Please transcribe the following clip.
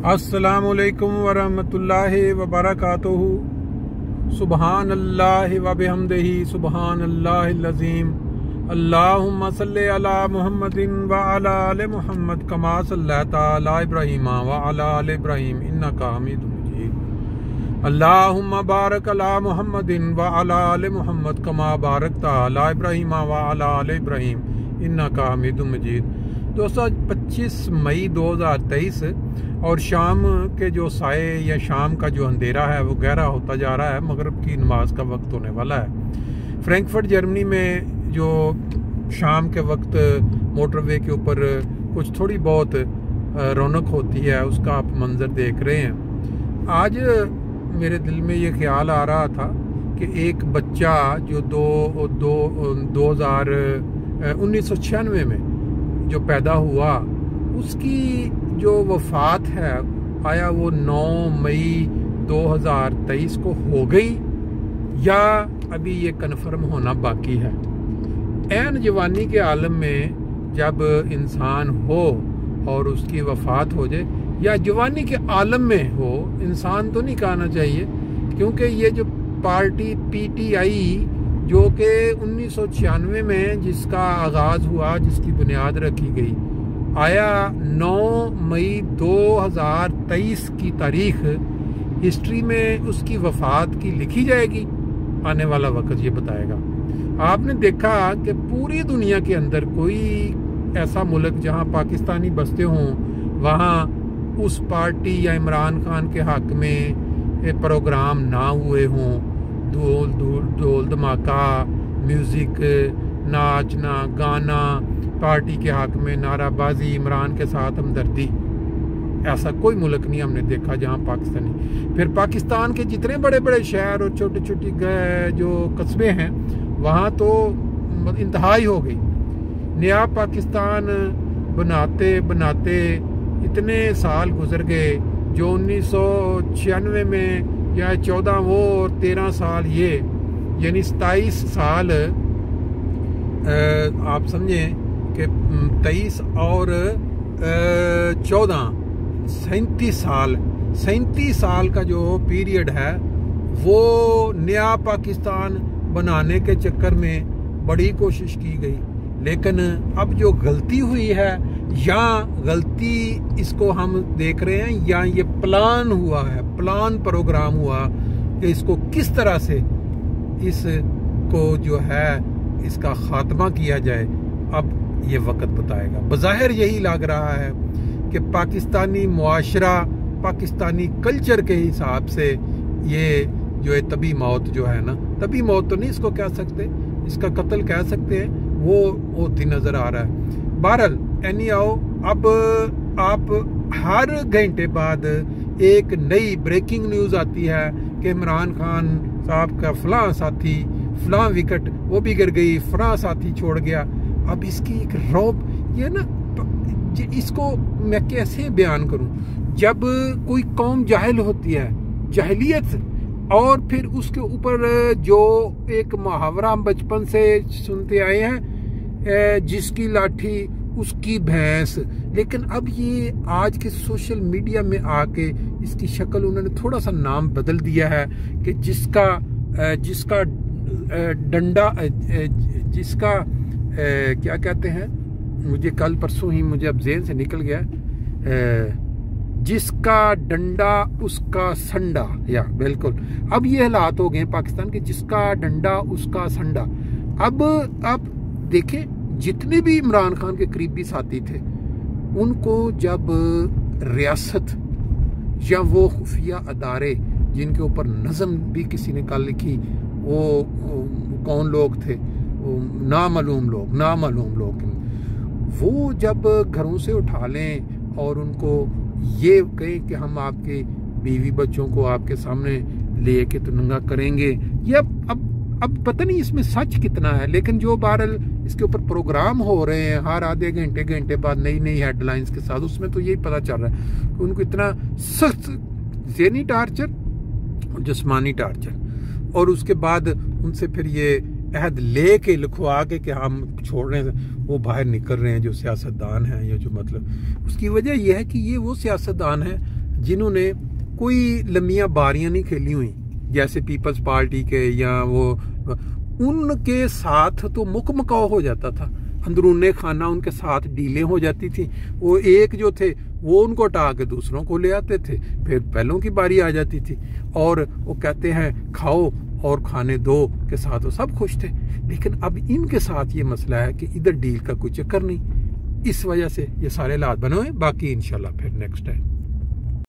अस्सलामुअलैकुम वरहमतुल्लाहि वबरकातुहू। सुबहान अल्लाह व बिहम्दिही सुबहान अल्लाहिल अज़ीम। अल्लाहुम्मा सल्लि अला मुहम्मदिन व अला आलि मुहम्मद कमा सल्लैता अला इब्राहीम व अला आलि इब्राहीम इन्नका हमीदुम मजीद। अल्लाहुम्मा बारिक अला मुहम्मदिन व अला आलि मुहम्मद कमा बारकता अला इब्राहीम व अला आलि इब्राहीम इन्नका हमीदुम मजीद। दोस्तों, 25 मई 2023 और शाम के जो साए या शाम का जो अंधेरा है वो गहरा होता जा रहा है। मगरिब की नमाज का वक्त होने वाला है। फ्रैंकफर्ट जर्मनी में जो शाम के वक्त मोटरवे के ऊपर कुछ थोड़ी बहुत रौनक होती है उसका आप मंजर देख रहे हैं। आज मेरे दिल में ये ख्याल आ रहा था कि एक बच्चा जो 1996 में जो पैदा हुआ उसकी जो वफात है आया वो 9 मई 2023 को हो गई या अभी ये कन्फर्म होना बाकी है। ऐन जवानी के आलम में जब इंसान हो और उसकी वफात हो जाए या जवानी के आलम में हो, इंसान तो नहीं कहना चाहिए क्योंकि ये जो पार्टी पीटीआई जो कि 1996 में जिसका आगाज़ हुआ, जिसकी बुनियाद रखी गई, आया 9 मई 2023 की तारीख हिस्ट्री में उसकी वफात की लिखी जाएगी। आने वाला वक्त ये बताएगा। आपने देखा कि पूरी दुनिया के अंदर कोई ऐसा मुल्क जहां पाकिस्तानी बसते हों वहां उस पार्टी या इमरान खान के हक में प्रोग्राम ना हुए हों। ढोल धमाका, म्यूज़िक, नाचना गाना, पार्टी के हक में नाराबाजी, इमरान के साथ हमदर्दी, ऐसा कोई मुल्क नहीं हमने देखा जहां पाकिस्तानी। फिर पाकिस्तान के जितने बड़े बड़े शहर और छोटी छोटी जो कस्बे हैं वहां तो इंतहाई हो गई। नया पाकिस्तान बनाते बनाते इतने साल गुजर गए। जो 1996 में या 14 वो और 13 साल ये, यानी 27 साल आप समझें कि 23 और 14 37 साल का जो पीरियड है वो नया पाकिस्तान बनाने के चक्कर में बड़ी कोशिश की गई। लेकिन अब जो गलती हुई है या गलती इसको हम देख रहे हैं या ये प्लान हुआ है, प्लान प्रोग्राम हुआ कि इसको किस तरह से इसको जो है इसका खात्मा किया जाए, अब ये वक्त बताएगा। बज़ाहिर यही लग रहा है कि पाकिस्तानी मुआशरा, पाकिस्तानी कल्चर के हिसाब से ये जो है तभी मौत जो है ना, तभी मौत तो नहीं इसको कह सकते, इसका कत्ल कह सकते हैं, वो होती नजर आ रहा है। बहरहाल एनी आओ, अब आप हर घंटे बाद एक नई ब्रेकिंग न्यूज आती है कि इमरान खान साहब का फलां साथी, फलां विकेट वो भी गिर गई, फलां साथी छोड़ गया। अब इसकी एक रौब, ये ना इसको मैं कैसे बयान करूं। जब कोई कौम जाहिल होती है, जाहिलियत, और फिर उसके ऊपर जो एक मुहावरा हम बचपन से सुनते आए हैं, जिसकी लाठी उसकी भैंस, लेकिन अब ये आज के सोशल मीडिया में आके इसकी शक्ल उन्होंने थोड़ा सा नाम बदल दिया है कि जिसका डंडा, जिसका क्या कहते हैं, मुझे कल परसों ही मुझे अब ज़हन से निकल गया, जिसका डंडा उसका संडा, या बिल्कुल अब ये हालात हो गए पाकिस्तान के, जिसका डंडा उसका संडा। अब देखें, जितने भी इमरान खान के करीबी साथी थे उनको जब रियासत या वो खुफिया अदारे जिनके ऊपर नज़म भी किसी ने कल लिखी, वो कौन लोग थे, वो नामालूम लोग, वो जब घरों से उठा लें और उनको ये कहें कि हम आपके बीवी बच्चों को आपके सामने ले के तो नंगा करेंगे, ये अब पता नहीं इसमें सच कितना है। लेकिन जो बहरहाल इसके ऊपर प्रोग्राम हो रहे हैं हर आधे घंटे बाद नई हेडलाइंस के साथ, उसमें तो यही पता चल रहा है कि उनको इतना सख्त ज़हनी टार्चर, जिस्मानी टार्चर, और उसके बाद उनसे फिर ये अहद ले के लिखवा के कि हम छोड़ रहे हैं, वो बाहर निकल रहे हैं जो सियासतदान हैं, या जो मतलब उसकी वजह यह है कि ये वो सियासतदान है जिन्होंने कोई लंबियां बारियां नहीं खेली हुई, जैसे पीपल्स पार्टी के या वो, उनके साथ तो मुकमकाओ हो जाता था, अंदरूने खाना उनके साथ डीलें हो जाती थी। वो एक जो थे वो उनको हटा के दूसरों को ले आते थे, फिर पहलों की बारी आ जाती थी, और वो कहते हैं खाओ और खाने दो के साथ वो सब खुश थे। लेकिन अब इनके साथ ये मसला है कि इधर डील का कोई चक्कर नहीं, इस वजह से ये सारे हालात बने हुए। बाकी इंशाल्लाह फिर नेक्स्ट टाइम।